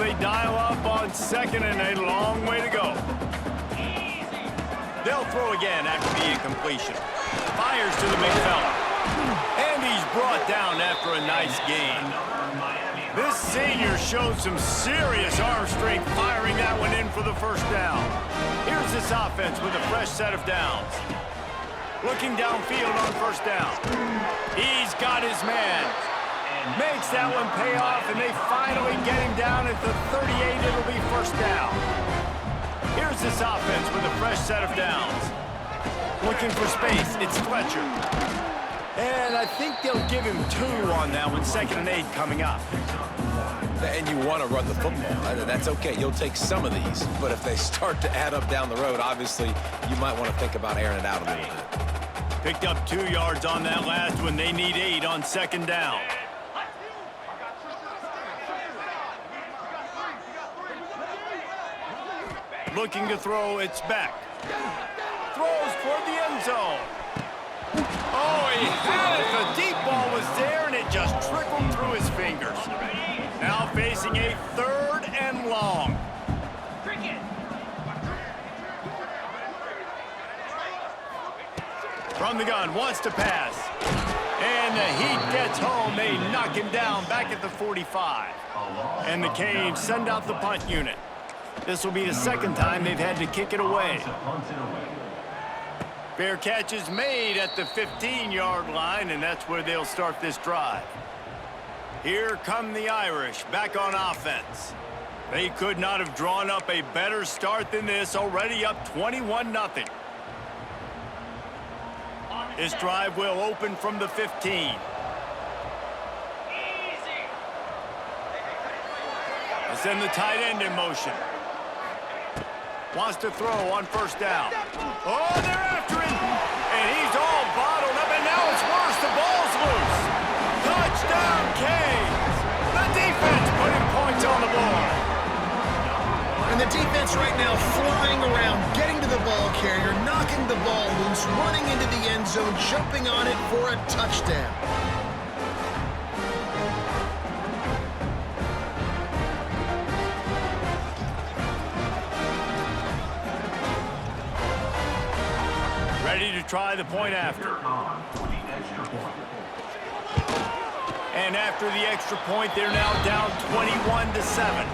they dial up on second and a long way to go. They'll throw again after the incompletion. Fires to the big fella. And he's brought down after a nice gain. This senior showed some serious arm strength firing that one in for the first down. Here's this offense with a fresh set of downs. Looking downfield on first down. He's got his man. Makes that one pay off, and they finally get him down at the 38. It'll be first down. Here's this offense with a fresh set of downs. Looking for space. It's Fletcher. And I think they'll give him 2 on that one. 2nd and 8 coming up. And you want to run the football. That's okay. You'll take some of these. But if they start to add up down the road, obviously, you might want to think about airing it out a little bit. Picked up 2 yards on that last one. They need 8 on 2nd down. Looking to throw, it's back. Throws toward the end zone. Oh, he had it. The deep ball was there, and it just trickled through his fingers. Now facing a 3rd and long. From the gun, wants to pass. And the heat gets home. They knock him down back at the 45. And the Canes send out the punt unit. This will be the 2nd time they've had to kick it away. Fair catch is made at the 15-yard line, and that's where they'll start this drive. Here come the Irish back on offense. They could not have drawn up a better start than this, already up 21-0. This drive will open from the 15. They send the tight end in motion. Wants to throw on first down. Oh, they're after him. And he's all bottled up, and now it's worse. The ball's loose. Touchdown, Canes. The defense putting points on the board. And the defense right now flying around, getting to the ball carrier, knocking the ball loose, running into the end zone, jumping on it for a touchdown. Ready to try the point after. And after the extra point, they're now down 21-7.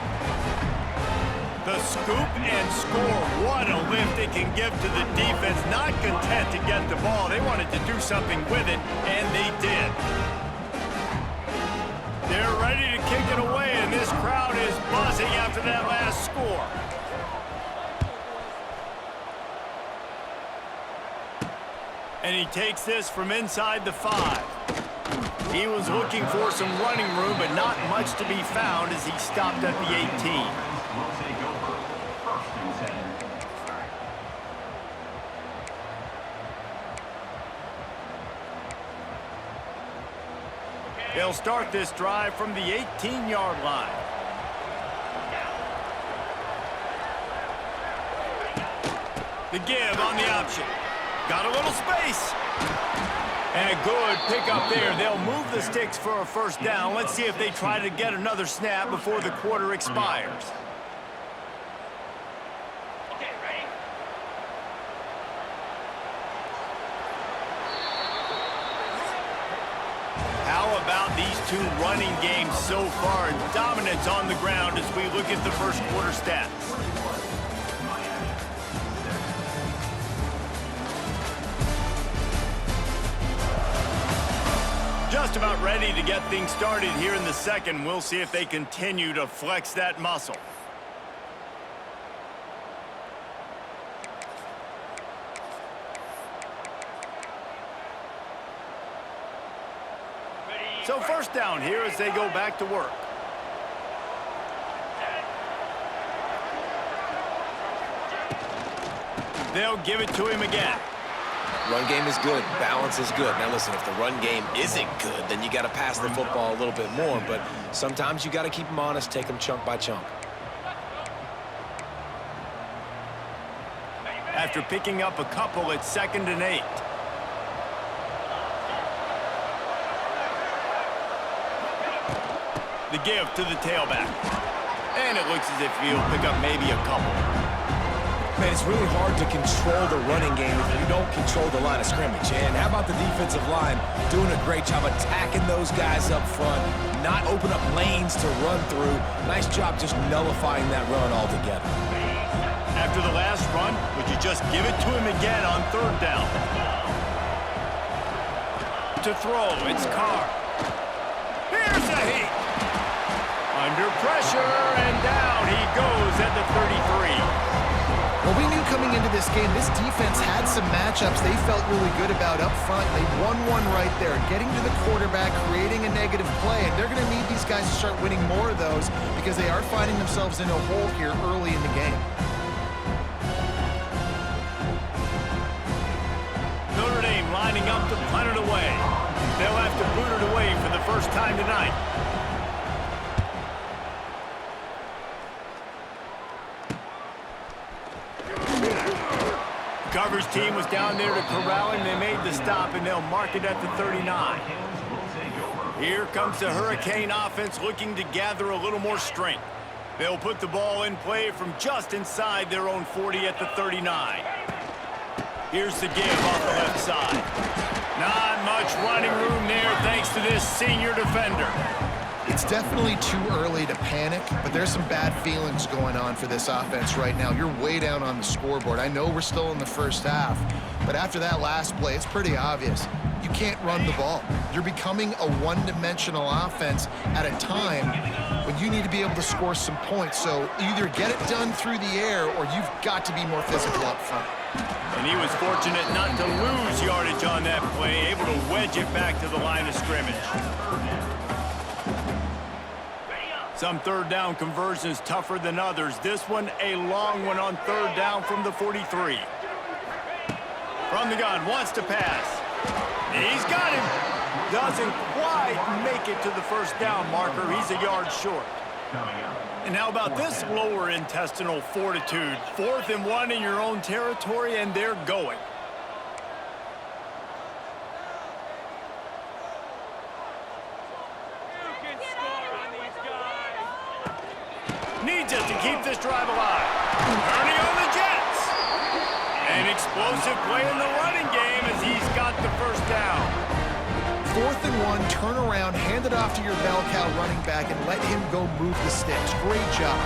The scoop and score. What a lift it can give to the defense. Not content to get the ball. They wanted to do something with it, and they did. They're ready to kick it away, and this crowd is buzzing after that last score. And he takes this from inside the 5. He was looking for some running room, but not much to be found as he stopped at the 18. They'll start this drive from the 18-yard line. The give on the option. Got a little space. And a good pickup there. They'll move the sticks for a first down. Let's see if they try to get another snap before the quarter expires. Okay, ready? How about these 2 running games so far? Dominance on the ground as we look at the first quarter stats. Just about ready to get things started here in the 2nd. We'll see if they continue to flex that muscle. So first down here as they go back to work. They'll give it to him again. Run game is good. Balance is good. Now, listen, if the run game isn't good, then you got to pass the football a little bit more. But sometimes you got to keep them honest, take them chunk by chunk. After picking up a couple, it's 2nd and 8. The give to the tailback. And it looks as if he'll pick up maybe a couple. Man, it's really hard to control the running game if you don't control the line of scrimmage. And how about the defensive line doing a great job attacking those guys up front, not open up lanes to run through. Nice job just nullifying that run altogether. After the last run, would you just give it to him again on third down? To throw, it's Carr. Here's a heat. Under pressure, and down he goes at the 33. Well, we knew coming into this game, this defense had some matchups they felt really good about up front. They won one right there, getting to the quarterback, creating a negative play, and they're going to need these guys to start winning more of those because they are finding themselves in a hole here early in the game. Notre Dame lining up to punt it away. They'll have to boot it away for the first time tonight. The coverage team was down there to corral him. They made the stop, and they'll mark it at the 39. Here comes the Hurricane offense looking to gather a little more strength. They'll put the ball in play from just inside their own 40 at the 39. Here's the give off the left side. Not much running room there thanks to this senior defender. It's definitely too early to panic, but there's some bad feelings going on for this offense right now. You're way down on the scoreboard. I know we're still in the first half, but after that last play, it's pretty obvious. You can't run the ball. You're becoming a one-dimensional offense at a time when you need to be able to score some points. So either get it done through the air or you've got to be more physical up front. And he was fortunate not to lose yardage on that play, able to wedge it back to the line of scrimmage. Some third down conversions tougher than others. This one a long one on third down from the 43. From the gun, wants to pass. He's got him. Doesn't quite make it to the first down marker. He's a yard short. And how about this lower intestinal fortitude? 4th and 1 in your own territory, and they're going. Needs it to keep this drive alive. Turning on the Jets. An explosive play in the running game as he's got the first down. 4th and 1, turn around, hand it off to your bell cow running back, and let him go move the sticks. Great job.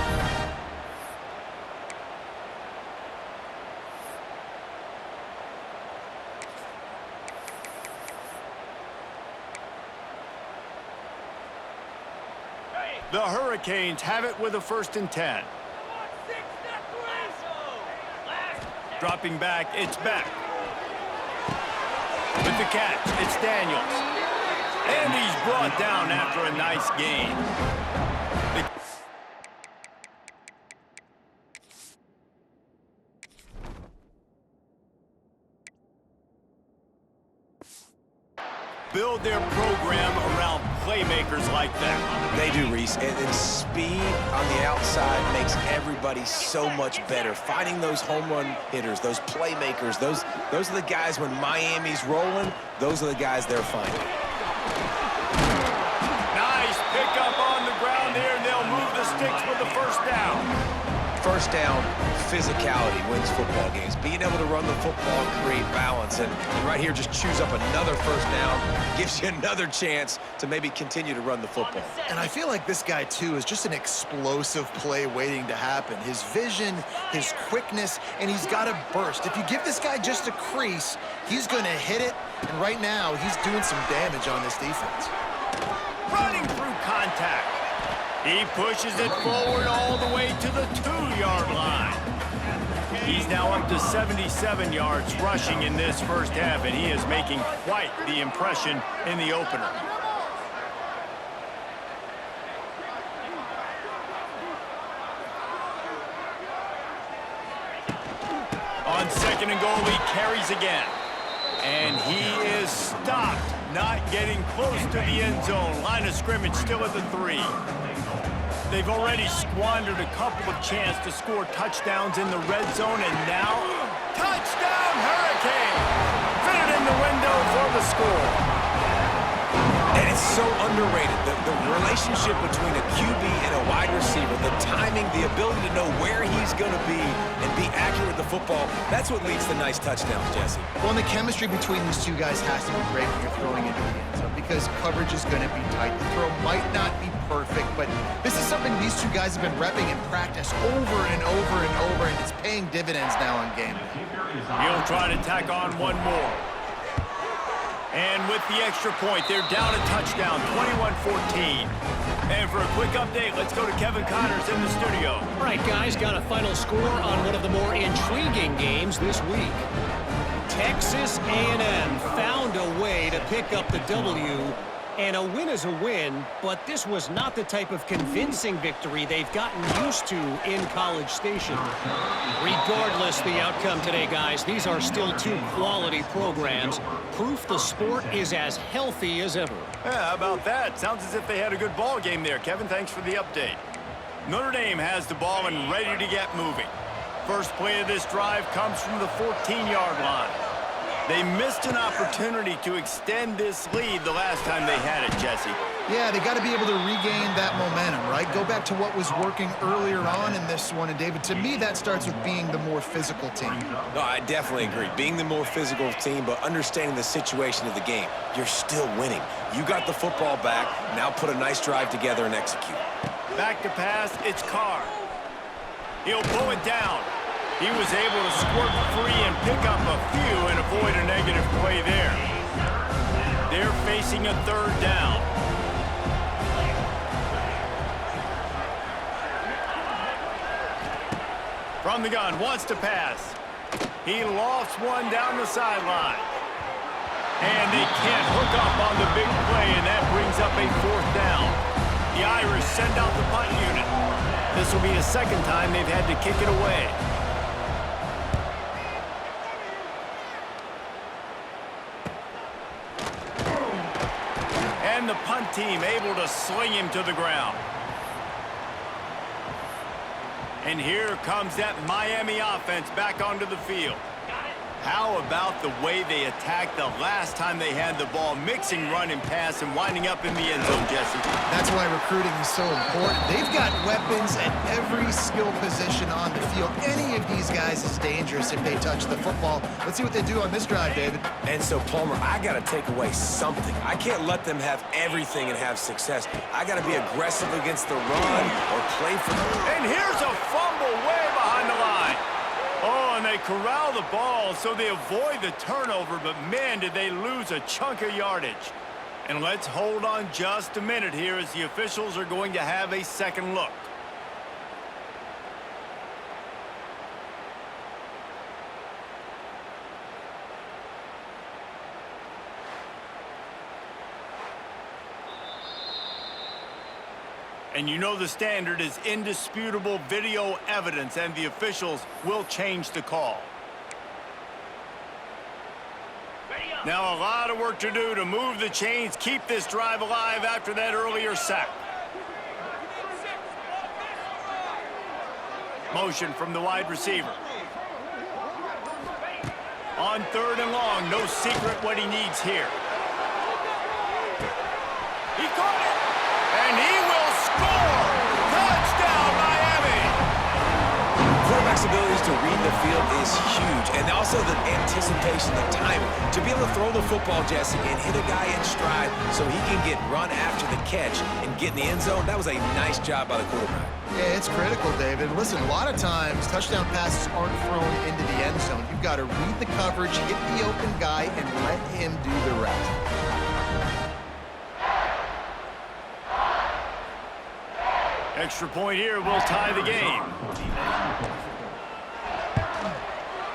The Hurricanes have it with a 1st and 10. Dropping back, it's Beck. With the catch, it's Daniels. And he's brought down after a nice gain. Build their program around playmakers like that. They do, Reese, and speed on the outside makes everybody so much better. Finding those home run hitters, those playmakers, those are the guys when Miami's rolling, those are the guys they're finding. Nice pickup on the ground there, and they'll move the sticks with the first down. First down, physicality wins football games. Being able to run the football, create balance, and right here just choose up another first down, gives you another chance to maybe continue to run the football. And I feel like this guy, too, is just an explosive play waiting to happen. His vision, his quickness, and he's got a burst. If you give this guy just a crease, he's going to hit it, and right now he's doing some damage on this defense. Running through contact. He pushes it forward all the way to the 2-yard line. He's now up to 77 yards rushing in this first half, and he is making quite the impression in the opener. On 2nd and goal, he carries again. And he is stopped, not getting close to the end zone. Line of scrimmage still at the 3. They've already squandered a couple of chances to score touchdowns in the red zone, and now, touchdown Hurricane! Fit it in the window for the score. And It's so underrated. The relationship between a QB and a wide receiver, the timing, the ability to know where he's going to be and be accurate with the football, that's what leads to nice touchdowns, Jesse. Well, and the chemistry between these two guys has to be great when you're throwing into the end zone because coverage is going to be tight. The throw might not be perfect, but this is something these two guys have been repping in practice over and over and over, and it's paying dividends now on game day. He'll try to tack on one more. And with the extra point, they're down a touchdown, 21-14. And for a quick update, let's go to Kevin Connors in the studio. All right, guys, got a final score on one of the more intriguing games this week. Texas A&M found a way to pick up the W, and a win is a win, but this was not the type of convincing victory they've gotten used to in College Station. Regardless the outcome today, guys, these are still two quality programs. Proof the sport is as healthy as ever. Yeah, how about that? Sounds as if they had a good ball game there. Kevin, thanks for the update. Notre Dame has the ball and ready to get moving. First play of this drive comes from the 14-yard line. They missed an opportunity to extend this lead the last time they had it, Jesse. Yeah, they got to be able to regain that momentum, right? Go back to what was working earlier on in this one. And, David, to me, that starts with being the more physical team. No, I definitely agree. Being the more physical team, but understanding the situation of the game. You're still winning. You got the football back. Now put a nice drive together and execute. Back to pass, it's Carr. He'll pull it down. He was able to squirt free and pick up a few and avoid a negative play there. They're facing a third down. From the gun, wants to pass. He lofts one down the sideline. And they can't hook up on the big play, and that brings up a fourth down. The Irish send out the punt unit. This will be the second time they've had to kick it away. And the punt team able to sling him to the ground. And here comes that Miami offense back onto the field. How about the way they attacked the last time they had the ball, mixing run and pass and winding up in the end zone, Jesse? That's why recruiting is so important. They've got weapons at every skill position on the field. Any of these guys is dangerous if they touch the football. Let's see what they do on this drive, David. And so, Palmer, I got to take away something. I can't let them have everything and have success. I got to be aggressive against the run or play for them. And here's a fumble way behind the line. Oh, and they corral the ball so they avoid the turnover, but man, did they lose a chunk of yardage. And let's hold on just a minute here as the officials are going to have a second look. And you know the standard is indisputable video evidence, and the officials will change the call. Now a lot of work to do to move the chains, keep this drive alive after that earlier sack. Motion from the wide receiver. On third and long, no secret what he needs here. He caught it, and he will score! Touchdown, Miami! Quarterback's abilities to read the field is huge, and also the anticipation, the timing. To be able to throw the football, Jesse, and hit a guy in stride so he can get run after the catch and get in the end zone, that was a nice job by the quarterback. Yeah, it's critical, David. Listen, a lot of times touchdown passes aren't thrown into the end zone. You've got to read the coverage, hit the open guy, and let him do the rest. Extra point here will tie the game.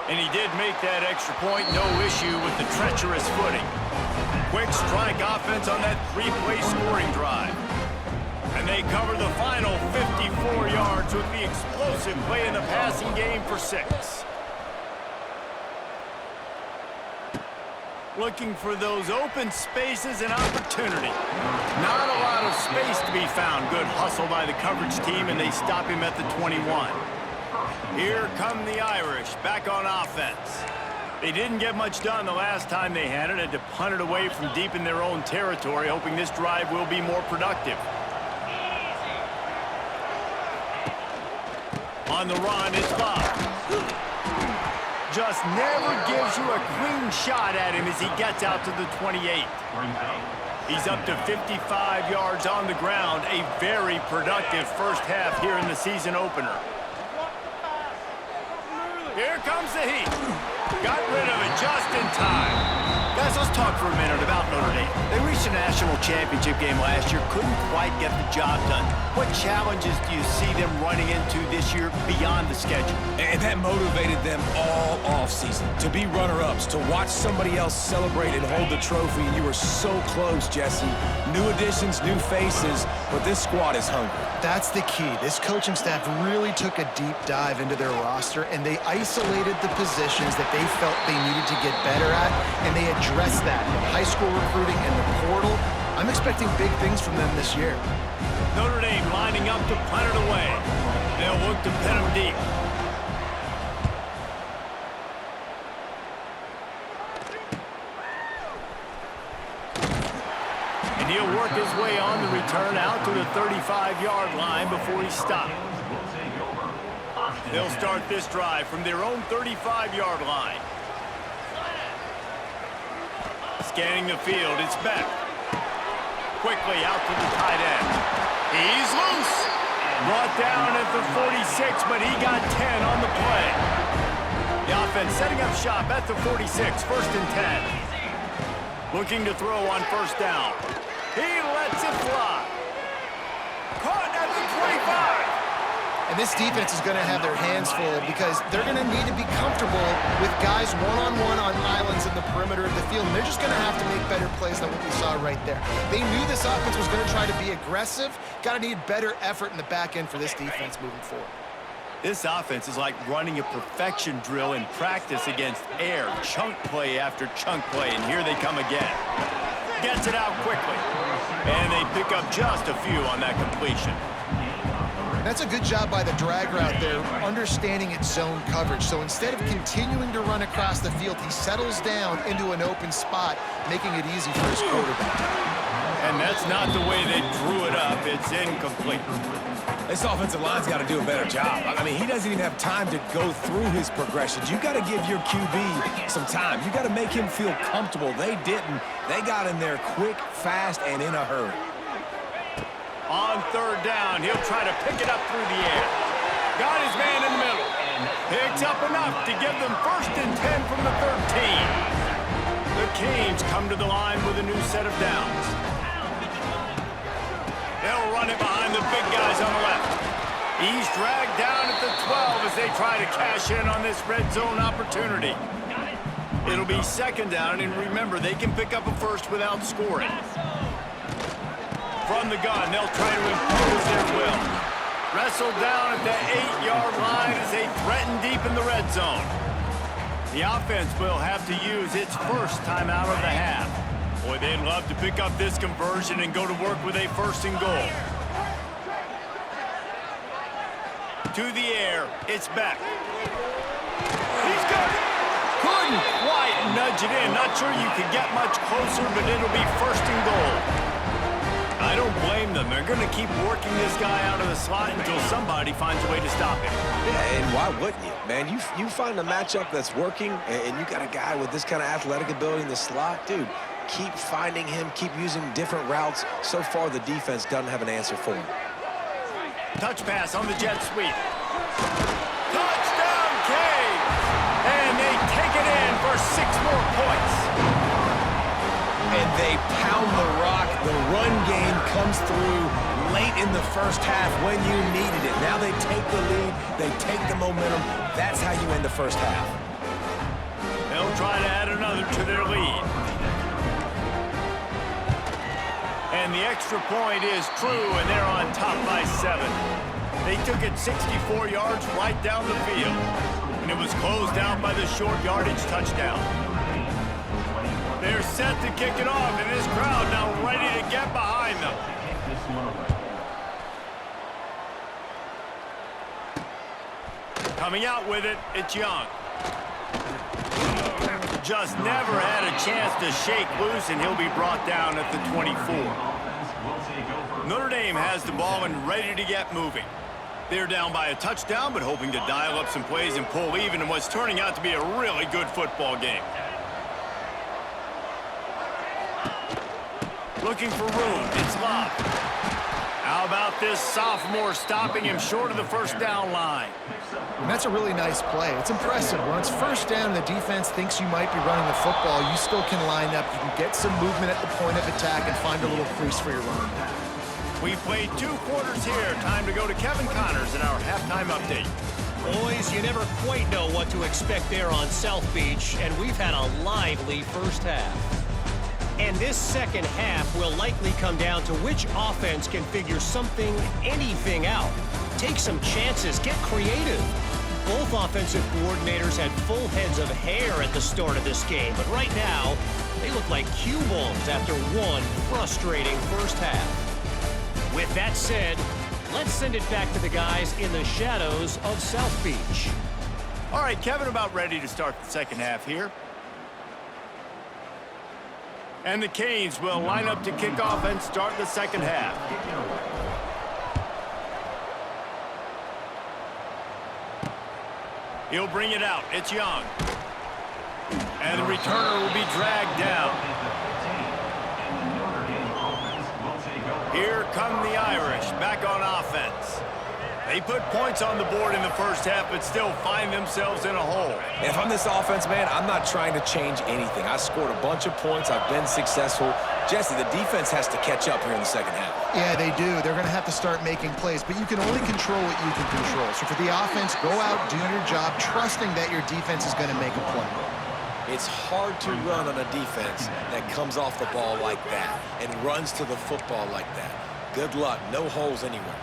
And he did make that extra point, no issue with the treacherous footing. Quick strike offense on that three-play scoring drive. And they cover the final 54 yards with the explosive play in the passing game for 6. Looking for those open spaces and opportunity. Not a lot of space to be found. Good hustle by the coverage team, and they stop him at the 21. Here come the Irish back on offense. They didn't get much done the last time they had it. Had to punt it away from deep in their own territory, hoping this drive will be more productive. On the run, it's Bob. Just never gives you a clean shot at him as he gets out to the 28. He's up to 55 yards on the ground. A very productive first half here in the season opener. Here comes the heat. Got rid of it just in time. Guys, let's talk for a minute about Notre Dame. They reached a national championship game last year, couldn't quite get the job done. What challenges do you see them running into this year beyond the schedule? And that motivated them all offseason to be runner-ups, to watch somebody else celebrate and hold the trophy. And you were so close, Jesse. New additions, new faces, but this squad is hungry. That's the key. This coaching staff really took a deep dive into their roster, and they isolated the positions that they felt they needed to get better at, and they addressed that in high school recruiting and the portal. I'm expecting big things from them this year. Notre Dame lining up to punt it away. They'll look to pin them deep. And he'll work his way on the return out to the 35-yard line before he stopped. They'll start this drive from their own 35-yard line. Scanning the field, it's Beck. Quickly out to the tight end. He's loose. Brought down at the 46, but he got 10 on the play. The offense setting up shop at the 46, first and 10. Looking to throw on first down. He lets it fly. Caught at the 25. And this defense is going to have their hands full because they're going to need to be comfortable with guys one-on-one on islands in the perimeter of the field. And they're just going to have to make better plays than what we saw right there. They knew this offense was going to try to be aggressive. Got to need better effort in the back end for this defense moving forward. This offense is like running a perfection drill in practice against air. Chunk play after chunk play, and here they come again. Gets it out quickly. And they pick up just a few on that completion. That's a good job by the drag route there, understanding its zone coverage. So instead of continuing to run across the field, he settles down into an open spot, making it easy for his quarterback. And that's not the way they drew it up. It's incomplete. This offensive line's got to do a better job. I mean, he doesn't even have time to go through his progressions. You got to give your QB some time. You got to make him feel comfortable. They didn't. They got in there quick, fast, and in a hurry. On third down, he'll try to pick it up through the air. Got his man in the middle. Picks up enough to give them first and 10 from the 13. The Canes come to the line with a new set of downs. They'll run it behind the big guys on the left. He's dragged down at the 12 as they try to cash in on this red zone opportunity. It'll be second down, and remember, they can pick up a first without scoring. From the gun, they'll try to impose their will. Wrestled down at the 8-yard line as they threaten deep in the red zone. The offense will have to use its first timeout of the half. Boy, they'd love to pick up this conversion and go to work with a first and goal. To the air, it's Beck. He's got it. Couldn't quite nudge it in. Not sure you could get much closer, but it'll be first and goal. I don't blame them. They're going to keep working this guy out of the slot until somebody finds a way to stop him. Yeah, and why wouldn't you? Man, you find a matchup that's working, and you got a guy with this kind of athletic ability in the slot, dude, keep finding him, keep using different routes. So far, the defense doesn't have an answer for him. Touch pass on the jet sweep. Touchdown, Canes! And they take it in for 6 more points. And they pound the rock. The run game comes through late in the first half when you needed it. Now they take the lead. They take the momentum. That's how you end the first half. They'll try to add another to their lead. And the extra point is true, and they're on top by 7. They took it 64 yards right down the field. And it was closed out by the short yardage touchdown. They're set to kick it off, and this crowd now ready to get behind them. Coming out with it, it's Young. Just never had a chance to shake loose, and he'll be brought down at the 24. Notre Dame has the ball and ready to get moving. They're down by a touchdown, but hoping to dial up some plays and pull even in what's turning out to be a really good football game. Looking for room. It's Love. How about this sophomore stopping him short of the first down line? And that's a really nice play. It's impressive. When it's first down and the defense thinks you might be running the football, you still can line up. You can get some movement at the point of attack and find a little crease for your running back. We played 2 quarters here. Time to go to Kevin Connors in our halftime update. Boys, you never quite know what to expect there on South Beach, and we've had a lively first half. And this second half will likely come down to which offense can figure something, anything out. Take some chances, get creative. Both offensive coordinators had full heads of hair at the start of this game, but right now, they look like cue balls after one frustrating first half. With that said, let's send it back to the guys in the shadows of South Beach. All right, Kevin, about ready to start the second half here. And the Canes will line up to kick off and start the second half. He'll bring it out. It's Young. And the returner will be dragged down. Here come the Irish back on offense. They put points on the board in the first half, but still find themselves in a hole. And if I'm this offense, man, I'm not trying to change anything. I scored a bunch of points. I've been successful. Jesse, the defense has to catch up here in the second half. Yeah, they do. They're going to have to start making plays, but you can only control what you can control. So for the offense, go out, do your job, trusting that your defense is going to make a play. It's hard to run on a defense that comes off the ball like that and runs to the football like that. Good luck. No holes anywhere.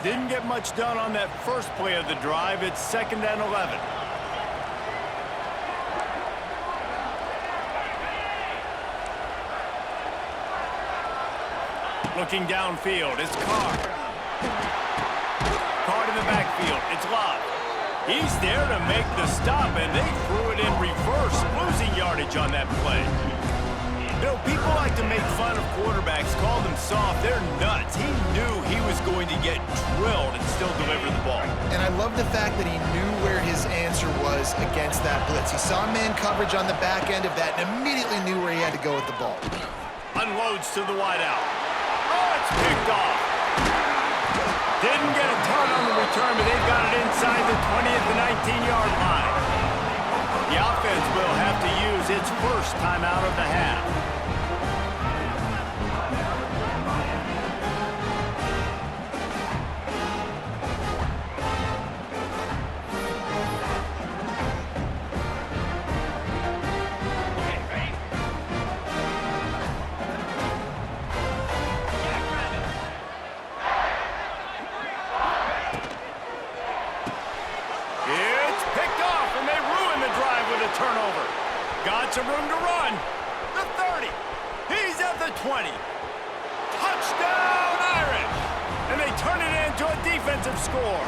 Didn't get much done on that first play of the drive. It's 2nd and 11. Looking downfield, it's Carr. Carr in the backfield, it's Love. He's there to make the stop, and they threw it in reverse, losing yardage on that play. You know, people like to make fun of quarterbacks, call them soft. They're nuts. He knew he was going to get drilled and still deliver the ball. And I love the fact that he knew where his answer was against that blitz. He saw man coverage on the back end of that and immediately knew where he had to go with the ball. Unloads to the wideout. Oh, it's picked off. Didn't get a ton on the return, but they've got it inside the 20th and 19-yard line. The offense will have to use its first timeout of the half. Turnover. Got some room to run. The 30. He's at the 20. Touchdown, Irish. And they turn it into a defensive score.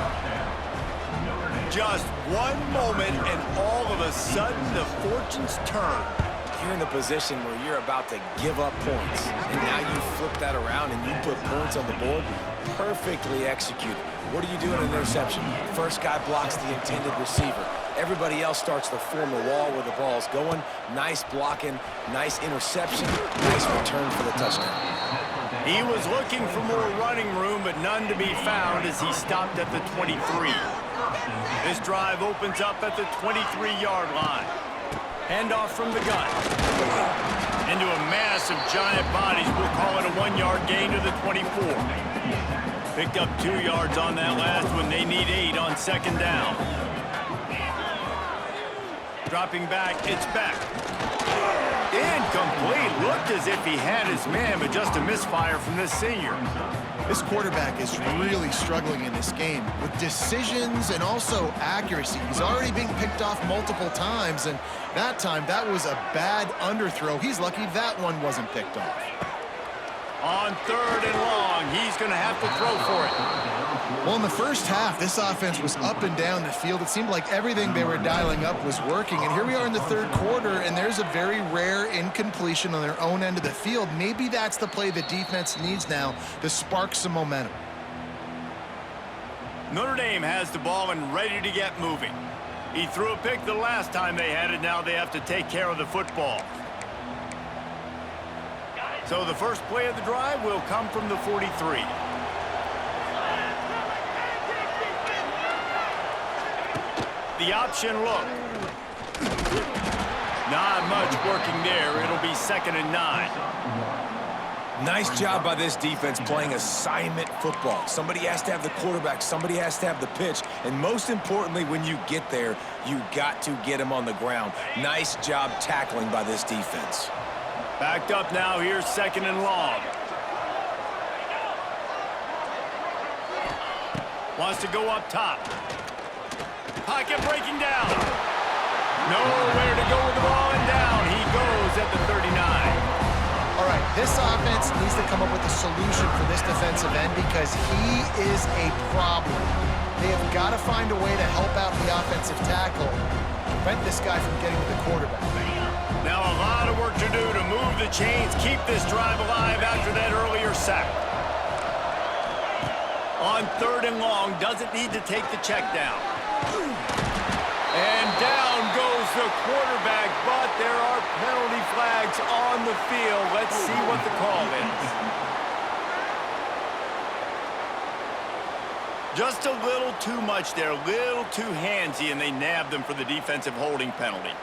Just one moment, and all of a sudden, the fortunes turn. You're in the position where you're about to give up points. And now you flip that around and you put points on the board. Perfectly executed. What do you do in an interception? First guy blocks the intended receiver. Everybody else starts to form a wall where the ball's going. Nice blocking, nice interception, nice return for the touchdown. He was looking for more running room, but none to be found as he stopped at the 23. This drive opens up at the 23-yard line. Handoff from the gun. Into a mass of giant bodies. We'll call it a 1-yard gain to the 24. Picked up 2 yards on that last one. They need 8 on 2nd down. Dropping back, it's back. Incomplete. Looked as if he had his man, but just a misfire from this senior. This quarterback is really struggling in this game with decisions and also accuracy. He's already being picked off multiple times, and that time, that was a bad underthrow. He's lucky that one wasn't picked off. On 3rd and long, he's going to have to throw for it. Well, in the first half, this offense was up and down the field. It seemed like everything they were dialing up was working. And here we are in the third quarter, and there's a very rare incompletion on their own end of the field. Maybe that's the play the defense needs now to spark some momentum. Notre Dame has the ball and ready to get moving. He threw a pick the last time they had it. Now they have to take care of the football. So the first play of the drive will come from the 43. The option look. Not much working there. It'll be 2nd and 9. Nice job by this defense playing assignment football. Somebody has to have the quarterback. Somebody has to have the pitch. And most importantly, when you get there, you got to get him on the ground. Nice job tackling by this defense. Backed up now. Here's 2nd and long. Wants to go up top. Pocket breaking down. Nowhere to go with the ball, and down he goes at the 39. All right, this offense needs to come up with a solution for this defensive end because he is a problem. They have got to find a way to help out the offensive tackle, prevent this guy from getting to the quarterback. Now a lot of work to do to move the chains, keep this drive alive after that earlier sack. On 3rd and long, doesn't need to take the check down. And down goes the quarterback, but there are penalty flags on the field. Let's see what the call is. Just a little too much there, a little too handsy, and they nabbed them for the defensive holding penalty.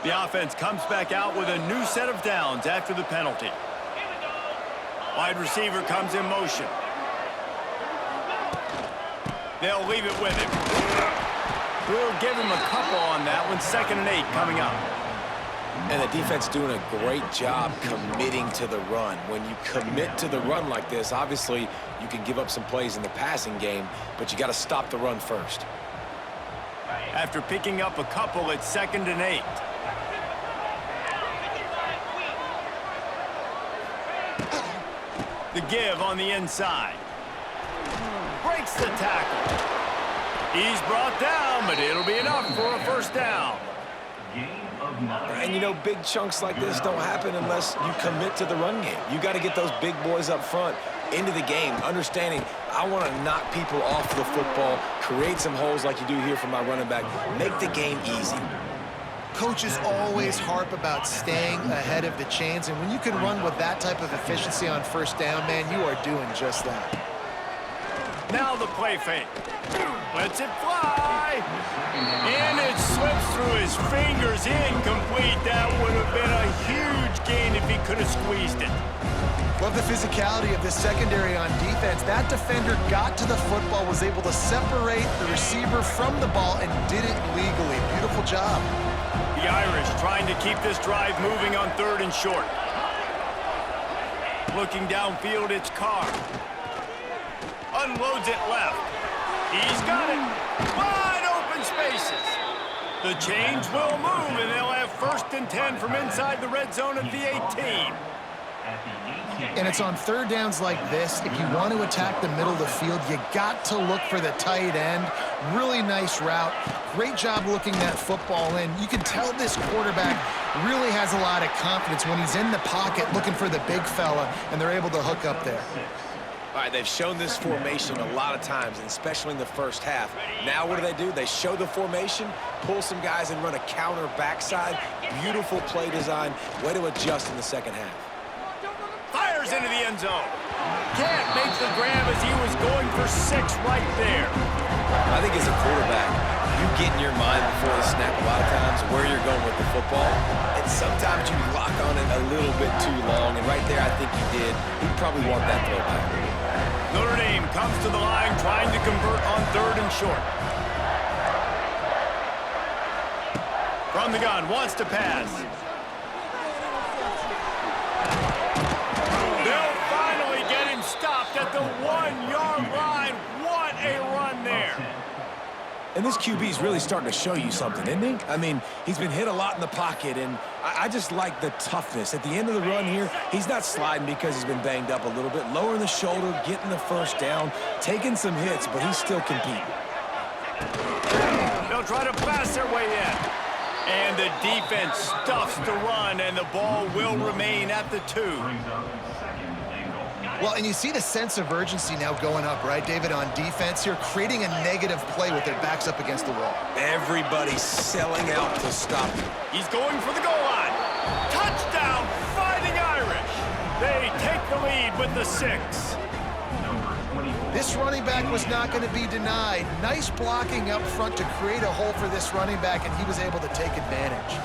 The offense comes back out with a new set of downs after the penalty. Wide receiver comes in motion. They'll leave it with him. We'll give him a couple on that one. 2nd and 8 coming up. And the defense doing a great job committing to the run. When you commit to the run like this, obviously you can give up some plays in the passing game, but you got to stop the run first. After picking up a couple, it's 2nd and 8. The give on the inside. Breaks the tackle. He's brought down, but it'll be enough for a 1st down. And, you know, big chunks like this don't happen unless you commit to the run game. You got to get those big boys up front into the game, understanding I want to knock people off the football, create some holes like you do here for my running back, make the game easy. Coaches always harp about staying ahead of the chains, and when you can run with that type of efficiency on 1st down, man, you are doing just that. Now the play fake. Lets it fly. And it slips through his fingers. Incomplete. That would have been a huge gain if he could have squeezed it. Love the physicality of this secondary on defense. That defender got to the football, was able to separate the receiver from the ball, and did it legally. Beautiful job. The Irish trying to keep this drive moving on 3rd and short. Looking downfield, it's Carr. Unloads it left. He's got it. Wide open spaces. The chains will move, and they'll have 1st and 10 from inside the red zone at the 18. And it's on 3rd downs like this. If you want to attack the middle of the field, you got to look for the tight end. Really nice route. Great job looking that football in. You can tell this quarterback really has a lot of confidence when he's in the pocket looking for the big fella, and they're able to hook up there. All right, they've shown this formation a lot of times, and especially in the 1st half. Now what do? They show the formation, pull some guys, and run a counter backside. Beautiful play design. Way to adjust in the 2nd half. Fires into the end zone. Can't make the grab as he was going for 6 right there. I think as a quarterback, you get in your mind before the snap a lot of times where you're going with the football, and sometimes you lock on it a little bit too long, and right there I think you did. He'd probably want that throwback. Notre Dame comes to the line trying to convert on 3rd and short. From the gun, wants to pass. They'll finally get him stopped at the 1-yard line. What a run there. And this QB's really starting to show you something, isn't he? I mean, he's been hit a lot in the pocket, and I just like the toughness. At the end of the run here, he's not sliding because he's been banged up a little bit. Lowering the shoulder, getting the first down, taking some hits, but he's still competing. They'll try to pass their way in. And the defense stuffs the run, and the ball will remain at the 2. Well, and you see the sense of urgency now going up, right, David, on defense here, creating a negative play with their backs up against the wall. Everybody's selling out to stop him. He's going for the goal line. Touchdown, Fighting Irish. They take the lead with the 6. This running back was not going to be denied. Nice blocking up front to create a hole for this running back, and he was able to take advantage.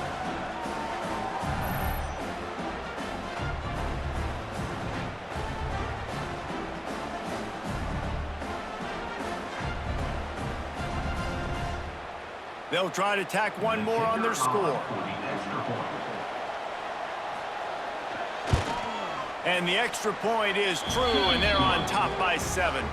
They'll try to tack one more on their score. And the extra point is true, and they're on top by 7.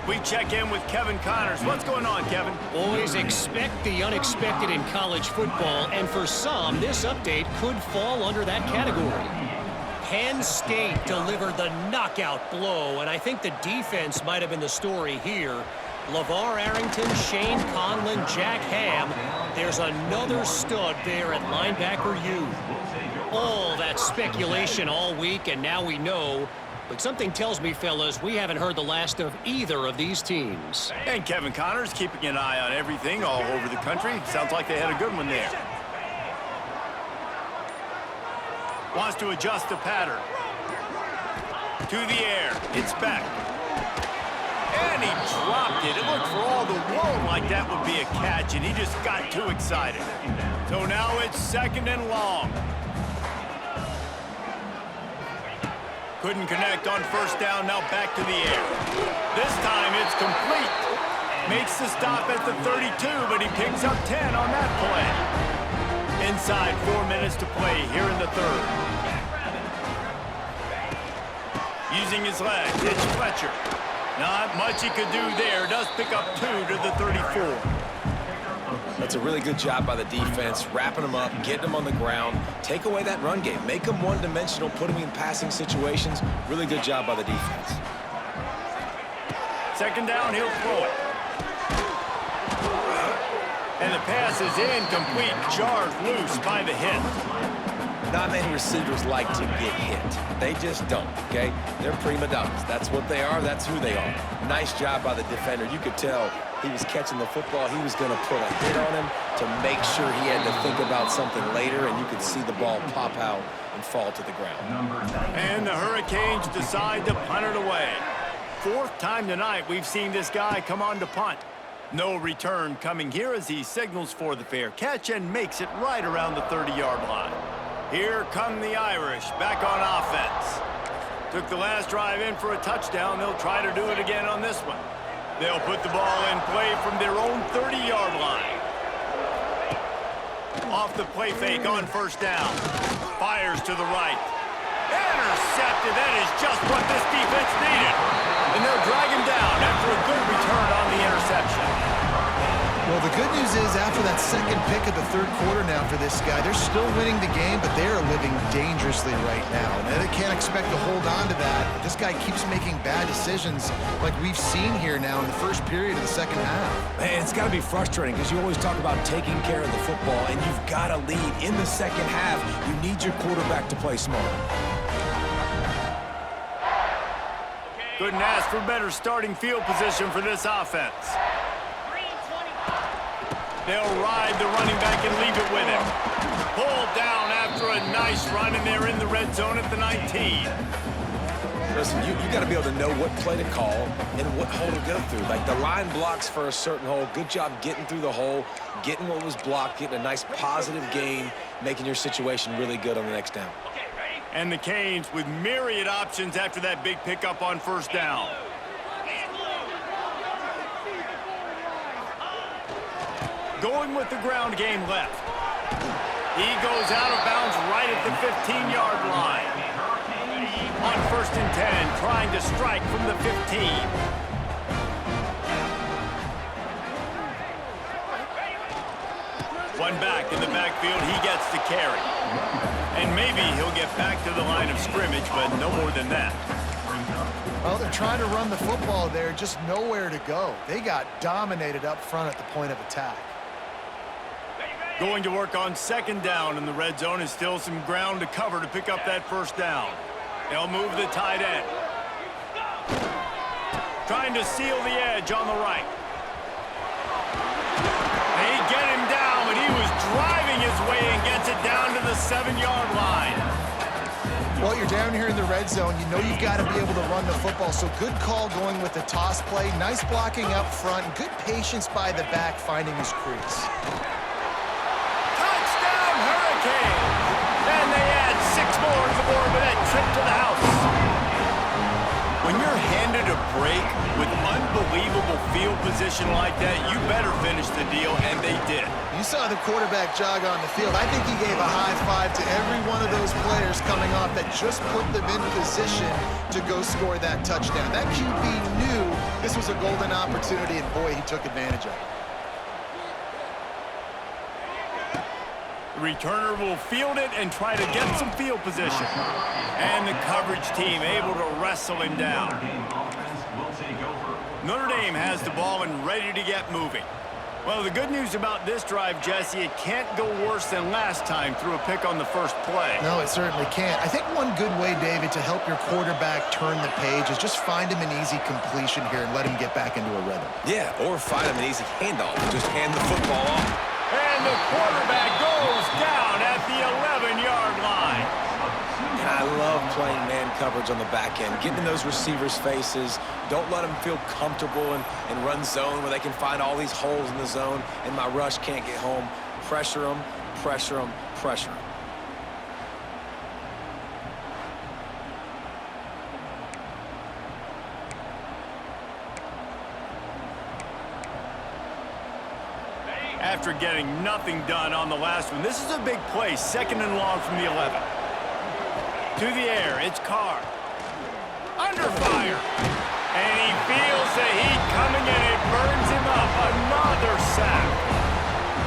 We check in with Kevin Connors. What's going on, Kevin? Boys, expect the unexpected in college football, and for some, this update could fall under that category. Penn State delivered the knockout blow, and I think the defense might have been the story here. LeVar Arrington, Shane Conlon, Jack Ham. There's another stud there at linebacker U. All that speculation all week, and now we know. But something tells me, fellas, we haven't heard the last of either of these teams. And Kevin Connors keeping an eye on everything all over the country. Sounds like they had a good one there. Wants to adjust the pattern. To the air. It's back. And he dropped it. It looked for all the world like that would be a catch, and he just got too excited. So now it's 2nd and long. Couldn't connect on 1st down, now back to the air. This time it's complete. Makes the stop at the 32, but he picks up 10 on that play. Inside 4 minutes to play here in the 3rd. Using his legs, it's Fletcher. Not much he could do there. Does pick up 2 to the 34. That's a really good job by the defense, wrapping them up, getting them on the ground, take away that run game, make them one-dimensional, put them in passing situations. Really good job by the defense. 2nd down, he'll throw it. And the pass is incomplete, jarred loose by the hit. Not many receivers like to get hit. They just don't, okay? They're prima donnas. That's what they are. That's who they are. Nice job by the defender. You could tell he was catching the football. He was going to put a hit on him to make sure he had to think about something later, and you could see the ball pop out and fall to the ground. And the Hurricanes decide to punt it away. 4th time tonight we've seen this guy come on to punt. No return coming here as he signals for the fair catch and makes it right around the 30-yard line. Here come the Irish, back on offense. Took the last drive in for a touchdown. They'll try to do it again on this one. They'll put the ball in play from their own 30-yard line. Off the play fake on 1st down. Fires to the right. Intercepted. That is just what this defense needed. And they'll drag him down after a good return on the interception. Well, the good news is after that 2nd pick of the 3rd quarter now for this guy, they're still winning the game, but they are living dangerously right now. And they can't expect to hold on to that. But this guy keeps making bad decisions like we've seen here now in the 1st period of the 2nd half. Man, it's got to be frustrating because you always talk about taking care of the football, and you've got to lead in the 2nd half. You need your quarterback to play smart. Couldn't ask for better starting field position for this offense. They'll ride the running back and leave it with him. Pulled down after a nice run, and they're in the red zone at the 19. Listen, you got to be able to know what play to call and what hole to go through. Like the line blocks for a certain hole. Good job getting through the hole, getting what was blocked, getting a nice positive gain, making your situation really good on the next down. And the Canes with myriad options after that big pickup on 1st down. Going with the ground game left. He goes out of bounds right at the 15-yard line. On 1st and 10, trying to strike from the 15. One back in the backfield, he gets the carry. And maybe he'll get back to the line of scrimmage, but no more than that. Well, they're trying to run the football there, just nowhere to go. They got dominated up front at the point of attack. Going to work on second down in the red zone is still some ground to cover to pick up that first down. They'll move the tight end. Trying to seal the edge on the right. They get him down, but he was driving his way and gets it down to the 7-yard line. Well, you're down here in the red zone. You know you've got to be able to run the football, so good call going with the toss play. Nice blocking up front. Good patience by the back finding his crease. Touchdown, Hurricane! And they add 6 more to the board with that trip to the house. When you're handed a break with unbelievable field position like that, you better finish the deal, and they did. You saw the quarterback jog on the field. I think he gave a high five to every one of those players coming off that just put them in position to go score that touchdown. That QB knew this was a golden opportunity, and boy, he took advantage of it. The returner will field it and try to get some field position. And the coverage team able to wrestle him down. Notre Dame has the ball and ready to get moving. Well, the good news about this drive, Jesse, it can't go worse than last time through a pick on the first play. No, it certainly can't. I think one good way, David, to help your quarterback turn the page is just find him an easy completion here and let him get back into a rhythm. Yeah, or find him an easy handoff and just hand the football off. And the quarterback goes down at the 11-yard line. And I love playing man coverage on the back end, getting in those receivers' faces. Don't let them feel comfortable and run zone where they can find all these holes in the zone and my rush can't get home. Pressure them, pressure them, pressure them. After getting nothing done on the last one, this is a big play, 2nd and long from the 11. To the air, it's Carr. Under fire. And he feels the heat coming and it burns him up. Another sack.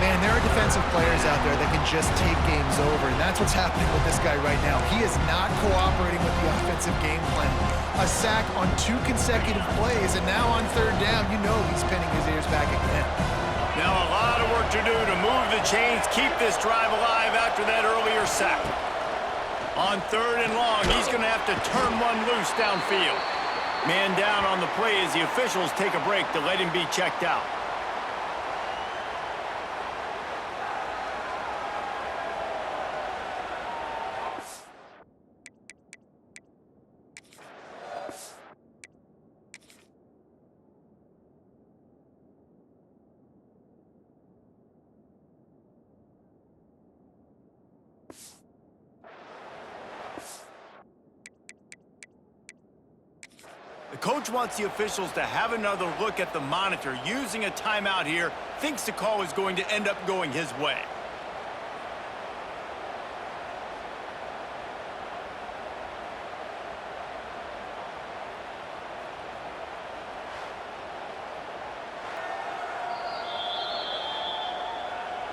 Man, there are defensive players out there that can just take games over, and that's what's happening with this guy right now. He is not cooperating with the offensive game plan. A sack on 2 consecutive plays, and now on 3rd down, you know he's pinning his ears back again. Now a lot of work to do to move the chains, keep this drive alive after that earlier sack. On 3rd and long, he's going to have to turn one loose downfield. Man down on the play as the officials take a break to let him be checked out. The coach wants the officials to have another look at the monitor using a timeout here. Thinks the call is going to end up going his way.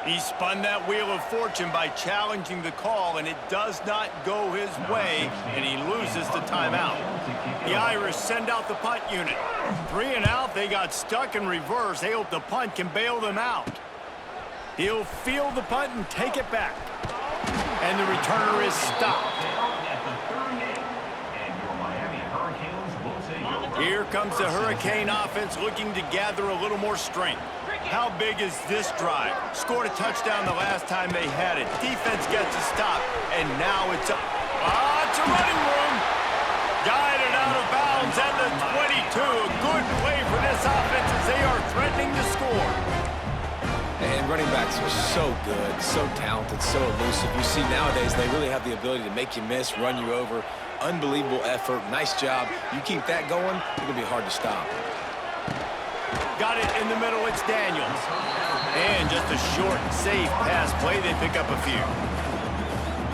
He spun that wheel of fortune by challenging the call, and it does not go his way, and he loses the timeout. The Irish send out the punt unit. 3 and out, they got stuck in reverse. They hope the punt can bail them out. He'll field the punt and take it back. And the returner is stopped. Here comes the Hurricane offense looking to gather a little more strength. How big is this drive? Scored a touchdown the last time they had it. Defense gets a stop, and now it's a running room. Guided out of bounds at the 22. A good play for this offense as they are threatening to score. And running backs are so good, so talented, so elusive. You see nowadays they really have the ability to make you miss, run you over. Unbelievable effort. Nice job. You keep that going, it's going to be hard to stop. Got it in the middle, it's Daniels. And just a short, safe pass play, they pick up a few.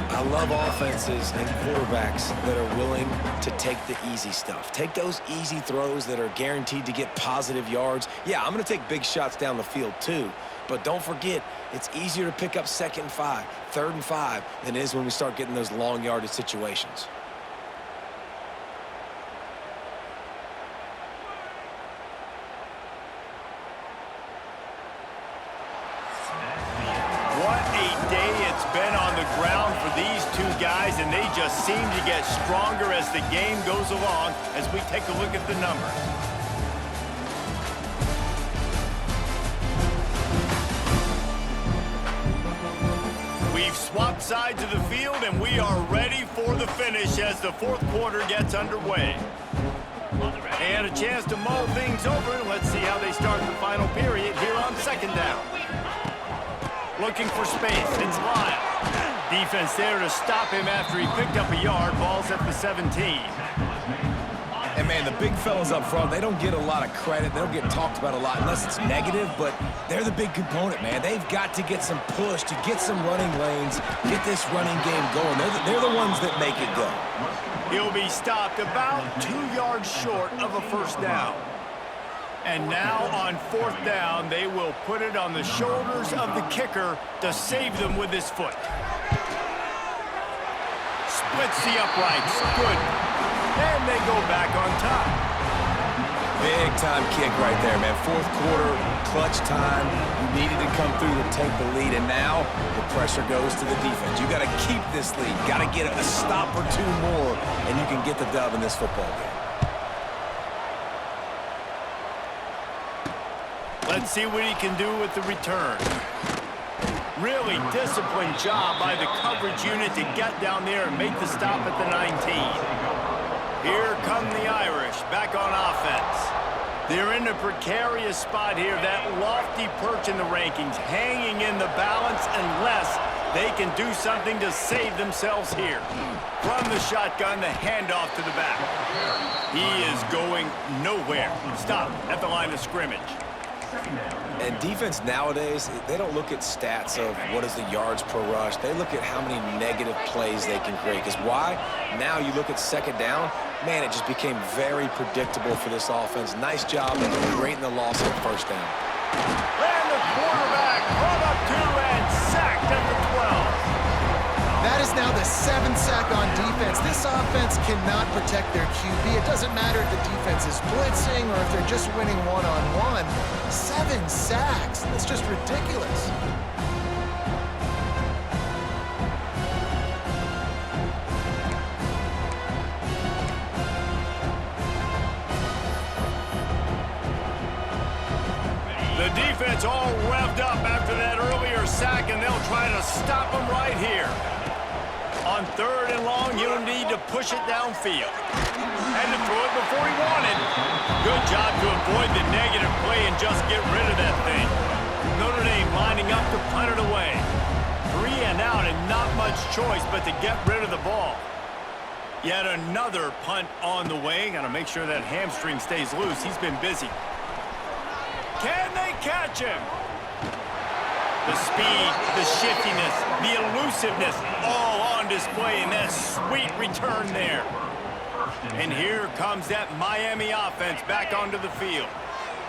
I I love offenses and quarterbacks that are willing to take the easy stuff. Take those easy throws that are guaranteed to get positive yards. Yeah, I'm going to take big shots down the field too. But don't forget, it's easier to pick up 2nd and 5, 3rd and 5 than it is when we start getting those long yardage situations. What a day it's been on the ground for these two guys, and they just seem to get stronger as the game goes along as we take a look at the numbers. We've swapped sides of the field, and we are ready for the finish as the 4th quarter gets underway. And a chance to mull things over. Let's see how they start the final period here on 2nd down. Looking for space, it's Lyle. Defense there to stop him after he picked up a yard. Ball's at the 17. And, man, the big fellas up front, they don't get a lot of credit. They don't get talked about a lot unless it's negative, but they're the big component, man. They've got to get some push, to get some running lanes, get this running game going. They're the ones that make it go. He'll be stopped about 2 yards short of a 1st down. And now on 4th down, they will put it on the shoulders of the kicker to save them with his foot. Splits the uprights. Good. And they go back on top. Big time kick right there, man. 4th quarter, clutch time. You needed to come through to take the lead, and now the pressure goes to the defense. You got to keep this lead. Got to get a stop or 2 more, and you can get the dub in this football game. Let's see what he can do with the return. Really disciplined job by the coverage unit to get down there and make the stop at the 19. Here come the Irish back on offense. They're in a precarious spot here, that lofty perch in the rankings, hanging in the balance unless they can do something to save themselves here. From the shotgun, the handoff to the back. He is going nowhere. Stop at the line of scrimmage. And defense nowadays, they don't look at stats of what is the yards per rush. They look at how many negative plays they can create. Because why? Now you look at 2nd down, man, it just became very predictable for this offense. Nice job of creating the loss on 1st down. And the quarterback brought up 2 and sacked at the 12. That is now the 7th sack on defense. This offense cannot protect their QB. It doesn't matter if the defense is blitzing or if they're just winning one-on-one. 7 sacks. That's just ridiculous. The defense all revved up after that earlier sack, and they'll try to stop them right here. On 3rd and long, you'll need to push it downfield. Had to throw it before he wanted. Good job to avoid the negative play and just get rid of that thing. Notre Dame lining up to punt it away. 3 and out and not much choice but to get rid of the ball. Yet another punt on the way. Got to make sure that hamstring stays loose. He's been busy. Can they catch him? The speed, the shiftiness, the elusiveness, all on display in that sweet return there. And here comes that Miami offense back onto the field.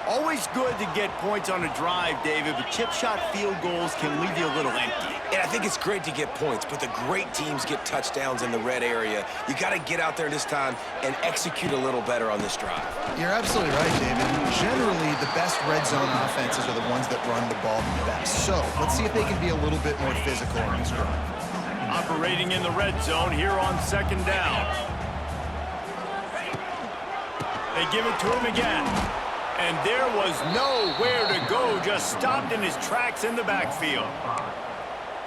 Always good to get points on a drive, David, but chip shot field goals can leave you a little empty. And I think it's great to get points, but the great teams get touchdowns in the red area. You got to get out there this time and execute a little better on this drive. You're absolutely right, David. Generally, the best red zone offenses are the ones that run the ball the best. So let's see if they can be a little bit more physical on this drive. Operating in the red zone here on 2nd down. They give it to him again. And there was nowhere to go, just stopped in his tracks in the backfield.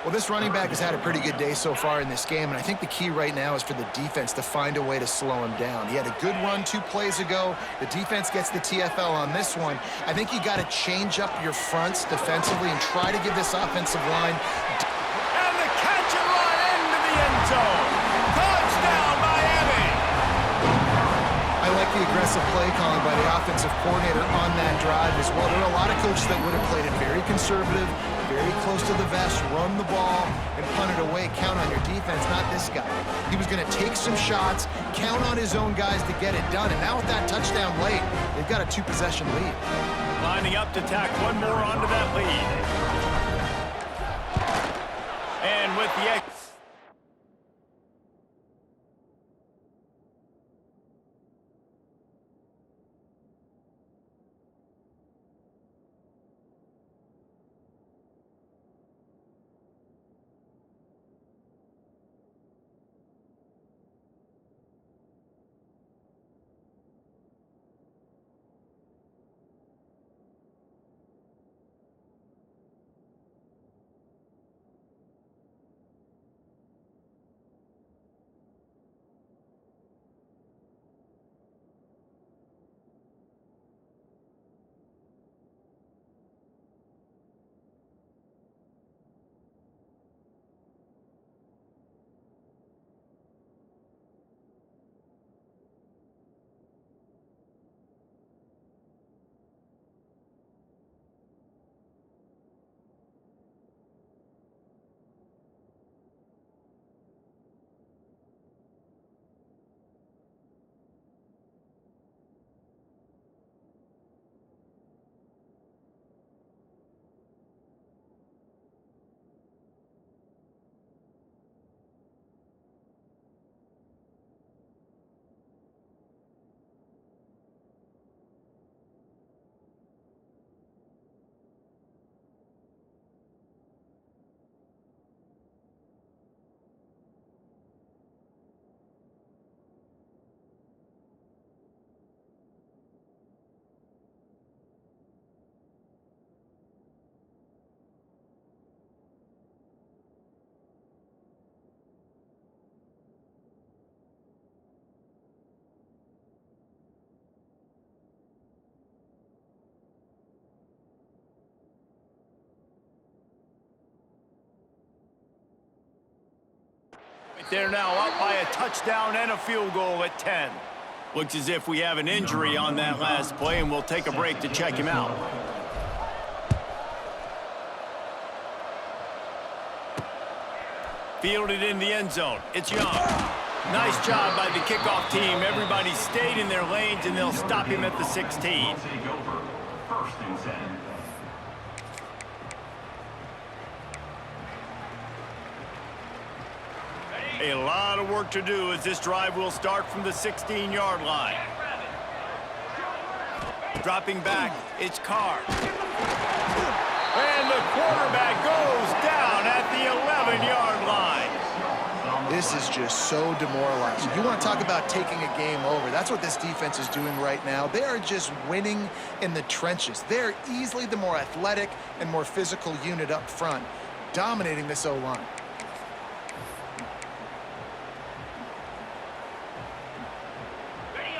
Well, this running back has had a pretty good day so far in this game, and I think the key right now is for the defense to find a way to slow him down. He had a good run 2 plays ago. The defense gets the TFL on this one. I think you got to change up your fronts defensively and try to give this offensive line. And the catch and run into the end zone. Touchdown, Miami! I like the aggressive play calling by the offensive coordinator on that drive as well. There are a lot of coaches that would have played it very conservative, very close to the vest, run the ball, and punt it away. Count on your defense, not this guy. He was going to take some shots, count on his own guys to get it done. And now with that touchdown late, they've got a 2-possession lead. Lining up to tack one more onto that lead. And with the they're now up by a touchdown and a field goal at 10. Looks as if we have an injury on that last play, and we'll take a break to check him out. Fielded in the end zone. It's Young. Nice job by the kickoff team. Everybody stayed in their lanes, and they'll stop him at the 16. First and 10. A lot of work to do as this drive will start from the 16-yard line. Dropping back, it's Carr. And the quarterback goes down at the 11-yard line. This is just so demoralizing. You want to talk about taking a game over. That's what this defense is doing right now. They are just winning in the trenches. They're easily the more athletic and more physical unit up front, dominating this O-line.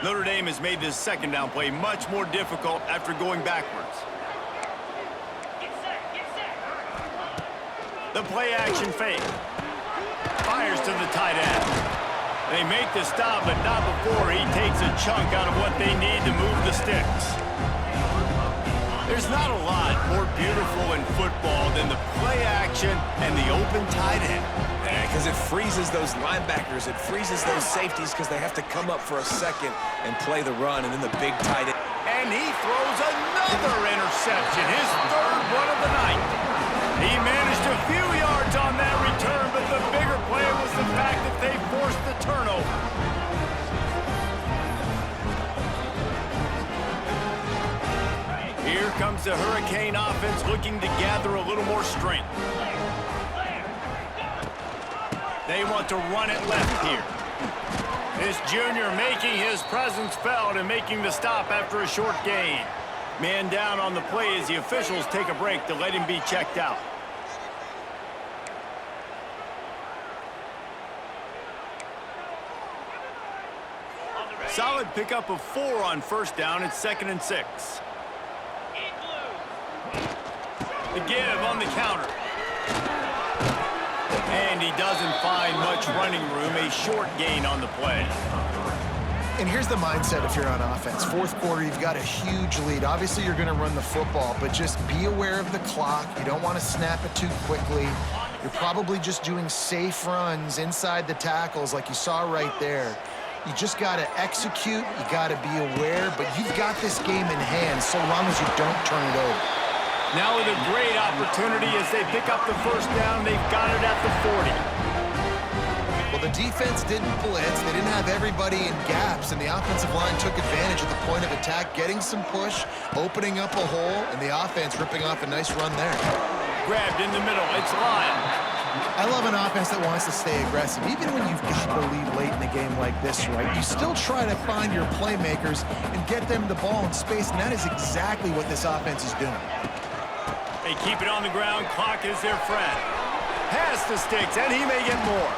Notre Dame has made this second down play much more difficult after going backwards. The play action fake. Fires to the tight end. They make the stop, but not before he takes a chunk out of what they need to move the sticks. There's not a lot more beautiful in football than the play action and the open tight end. Because it freezes those linebackers. It freezes those safeties because they have to come up for a second and play the run, and then the big tight end. And he throws another interception, his third one of the night. He managed a few yards on that return, but the bigger play was the fact that they forced the turnover. Here comes the Hurricane offense looking to gather a little more strength. They want to run it left here. This junior making his presence felt and making the stop after a short gain. Man down on the play as the officials take a break to let him be checked out. Solid pickup of 4 on first down. It's 2nd and 6. The give on the counter. And he doesn't find much running room, a short gain on the play. And here's the mindset if you're on offense. Fourth quarter, you've got a huge lead. Obviously, you're going to run the football, but just be aware of the clock. You don't want to snap it too quickly. You're probably just doing safe runs inside the tackles like you saw right there. You just got to execute. You got to be aware, but you've got this game in hand so long as you don't turn it over. Now with a great opportunity as they pick up the first down. They've got it at the 40. Well, the defense didn't blitz. They didn't have everybody in gaps, and the offensive line took advantage of the point of attack, getting some push, opening up a hole, and the offense ripping off a nice run there. Grabbed in the middle. It's Lyon. I love an offense that wants to stay aggressive. Even when you've got the lead late in a game like this, right, you still try to find your playmakers and get them the ball in space, and that is exactly what this offense is doing. They keep it on the ground. Clock is their friend. Pass the sticks, and he may get more.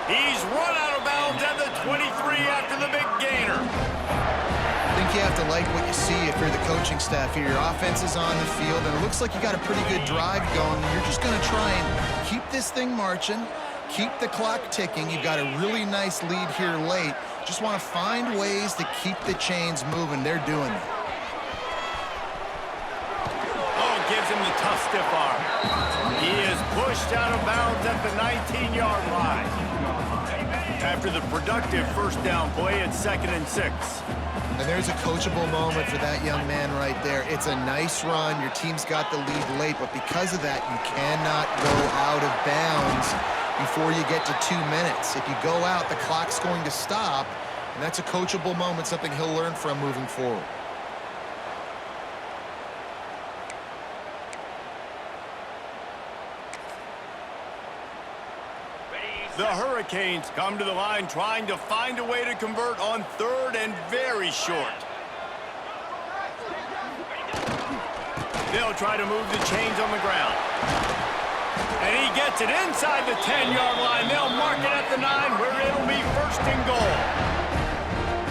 He's run out of bounds at the 23 after the big gainer. I think you have to like what you see if you're the coaching staff here. Your offense is on the field, and it looks like you got a pretty good drive going. You're just going to try and keep this thing marching, keep the clock ticking. You've got a really nice lead here late. Just want to find ways to keep the chains moving. They're doing it. Oh, gives him the tough stiff arm. He is pushed out of bounds at the 19-yard line. After the productive first down play, it's 2nd and 6. And there's a coachable moment for that young man right there. It's a nice run. Your team's got the lead late, but because of that, you cannot go out of bounds before you get to 2 minutes. If you go out, the clock's going to stop, and that's a coachable moment, something he'll learn from moving forward. The Hurricanes come to the line trying to find a way to convert on 3rd and very short. They'll try to move the chains on the ground. And he gets it inside the 10-yard line. They'll mark it at the 9 where it'll be 1st and goal.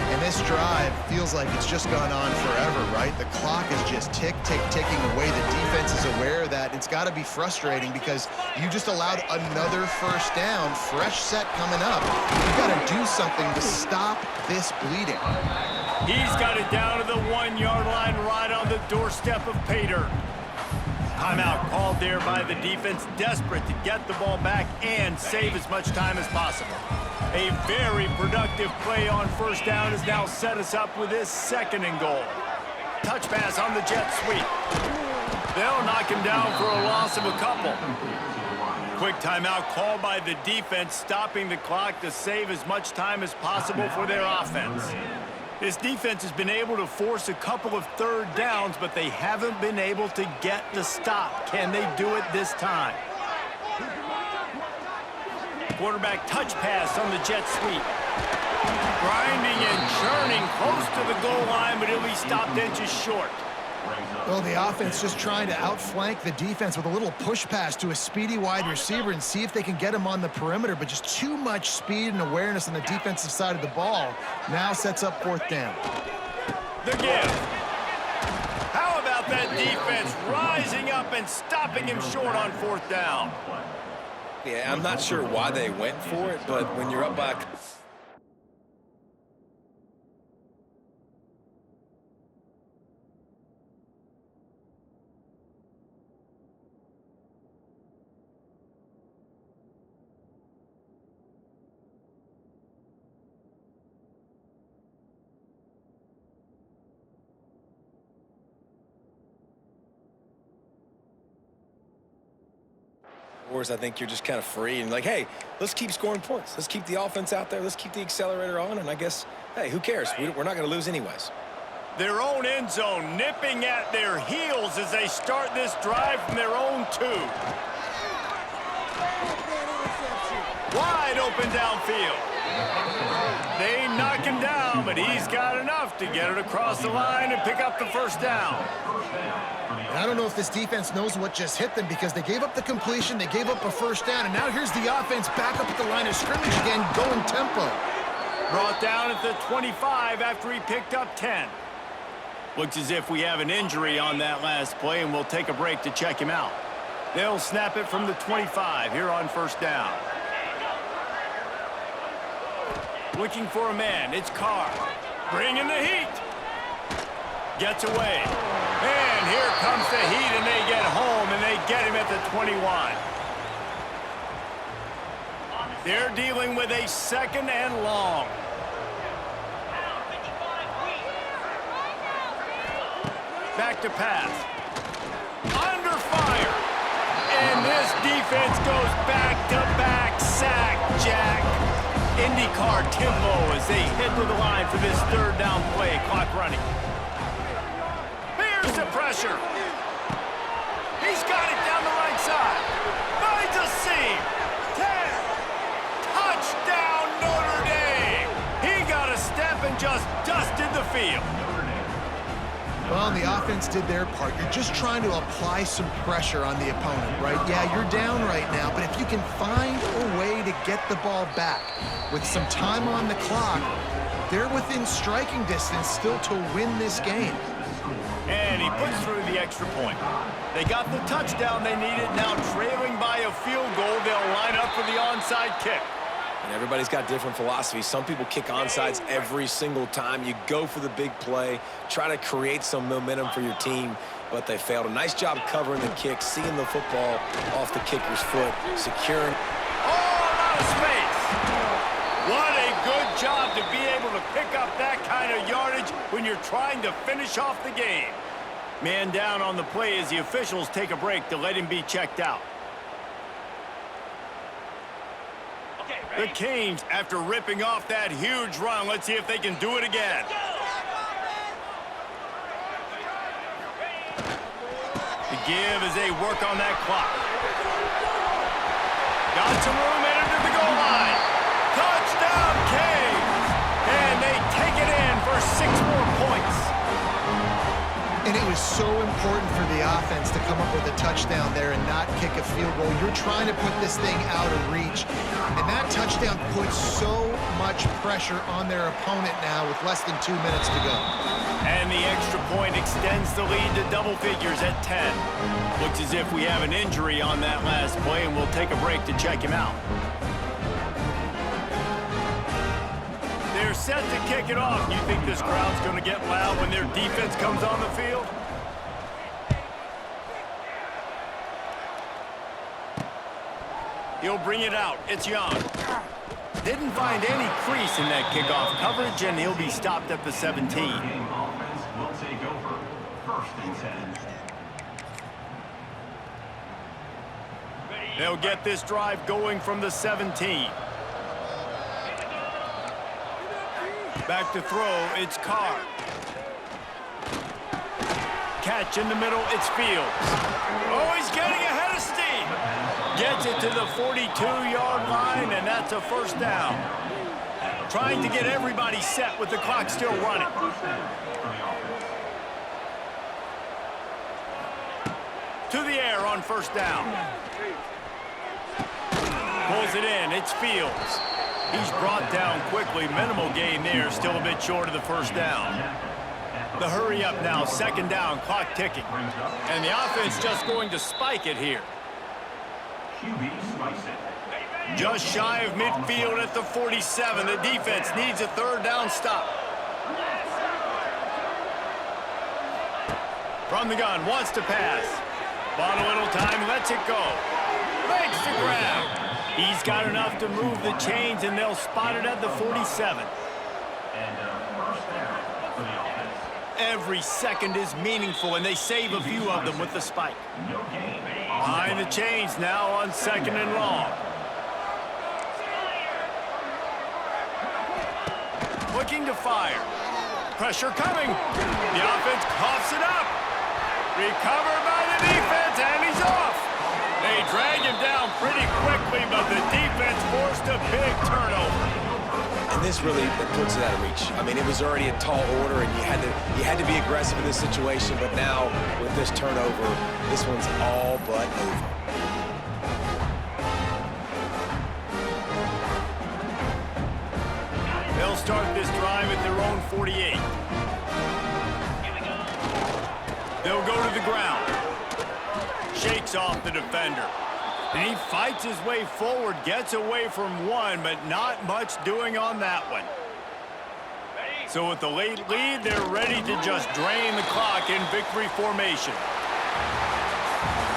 And this drive feels like it's just gone on forever, right? The clock is just ticking away. The defense is aware of that. It's got to be frustrating because you just allowed another first down, fresh set coming up. You've got to do something to stop this bleeding. He's got it down to the 1-yard line right on the doorstep of Pater. Timeout called there by the defense, desperate to get the ball back and save as much time as possible. A very productive play on first down has now set us up with this 2nd and goal. Touch pass on the jet sweep. They'll knock him down for a loss of a couple. Quick timeout called by the defense, stopping the clock to save as much time as possible for their offense. This defense has been able to force a couple of 3rd downs, but they haven't been able to get the stop. Can they do it this time? Quarterback touch pass on the jet sweep. Grinding and churning close to the goal line, but he'll be stopped inches short. Well, the offense just trying to outflank the defense with a little push pass to a speedy wide receiver and see if they can get him on the perimeter, but just too much speed and awareness on the defensive side of the ball now sets up 4th down. The give. How about that defense rising up and stopping him short on 4th down? Yeah, I'm not sure why they went for it, but when you're up by... I think you're just kind of free and like, hey, let's keep scoring points. Let's keep the offense out there. Let's keep the accelerator on. And I guess, hey, who cares? We're not going to lose anyways. Their own end zone nipping at their heels as they start this drive from their own 2. Wide open downfield. They knock him down, but he's got enough to get it across the line and pick up the first down. And I don't know if this defense knows what just hit them because they gave up the completion, they gave up a first down, and now here's the offense back up at the line of scrimmage again, going tempo. Brought down at the 25 after he picked up 10. Looks as if we have an injury on that last play, and we'll take a break to check him out. They'll snap it from the 25 here on first down. Looking for a man, it's Carr. Bringing the heat. Gets away. And here comes the heat, and they get home, and they get him at the 21. They're dealing with a 2nd and long. Back to pass. Under fire. And this defense goes back-to-back sack, Jack. IndyCar tempo as they head to the line for this 3rd down play. Clock running. Here's the pressure. He's got it down the right side. Finds a seam. 10. Touchdown, Notre Dame. He got a step and just dusted the field. Well, the offense did their part. You're just trying to apply some pressure on the opponent, right? Yeah, you're down right now, but if you can find a way to get the ball back with some time on the clock, they're within striking distance still to win this game. And he puts through the extra point. They got the touchdown they needed. Now trailing by a field goal, they'll line up for the onside kick. And everybody's got different philosophies. Some people kick onside every single time. You go for the big play, try to create some momentum for your team, but they failed. A nice job covering the kick, seeing the football off the kicker's foot, securing. All out of space. What a good job to be able to pick up that kind of yardage when you're trying to finish off the game. Man down on the play as the officials take a break to let him be checked out. The Canes, after ripping off that huge run, let's see if they can do it again. The give as they work on that clock. Got some room headed to the goal line. Touchdown, Canes! And they take it in for 6 more points. And it was so important for the offense to come up with a touchdown there and not kick a field goal. You're trying to put this thing out of reach. And that touchdown puts so much pressure on their opponent now with less than 2 minutes to go. And the extra point extends the lead to double figures at 10. Looks as if we have an injury on that last play, and we'll take a break to check him out. They're set to kick it off. You think this crowd's going to get loud when their defense comes on the field? He'll bring it out. It's Young. Didn't find any crease in that kickoff coverage, and he'll be stopped at the 17. Offense will take over. 1st and 10. They'll get this drive going from the 17. Back to throw, it's Carr. Catch in the middle, it's Fields. Oh, he's getting ahead of steam. Gets it to the 42-yard line, and that's a 1st down. Trying to get everybody set with the clock still running. To the air on 1st down. Pulls it in, it's Fields. He's brought down quickly. Minimal gain there, still a bit short of the 1st down. The hurry up now, 2nd down, clock ticking. And the offense just going to spike it here. Just shy of midfield at the 47. The defense needs a 3rd down stop. From the gun, wants to pass. Bought a little time, lets it go. Makes the grab. He's got enough to move the chains, and they'll spot it at the 47. And 1st down for the offense. Every second is meaningful, and they save a few of them with the spike. No gain. Behind the chains now on 2nd and long. Looking to fire. Pressure coming. The offense coughs it up. Recovered by the defense, and he's off. They drag him down pretty quickly, but the defense forced a big turnover. And this really puts it out of reach. I mean, it was already a tall order, and you had to be aggressive in this situation. But now, with this turnover, this one's all but over. They'll start this drive at their own 48. They'll go to the ground. Shakes off the defender. And he fights his way forward, gets away from one, but not much doing on that one. So with the late lead, they're ready to just drain the clock in victory formation.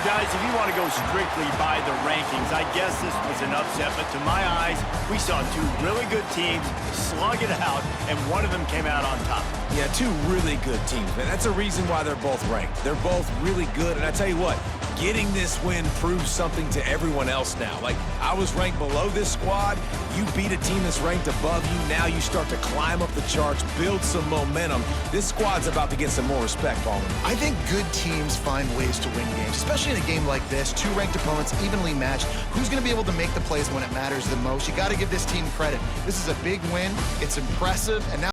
Guys, if you want to go strictly by the rankings, I guess this was an upset, but to my eyes, we saw two really good teams slug it out, and one of them came out on top. Yeah, two really good teams, man. That's a reason why they're both ranked. They're both really good, and I tell you what, getting this win proves something to everyone else now. Like, I was ranked below this squad. You beat a team that's ranked above you. Now you start to climb up the charts, build some momentum. This squad's about to get some more respect, Ballman. I think good teams find ways to win games, especially in a game like this. Two ranked opponents, evenly matched. Who's going to be able to make the plays when it matters the most? You got to give this team credit. This is a big win. It's impressive, and now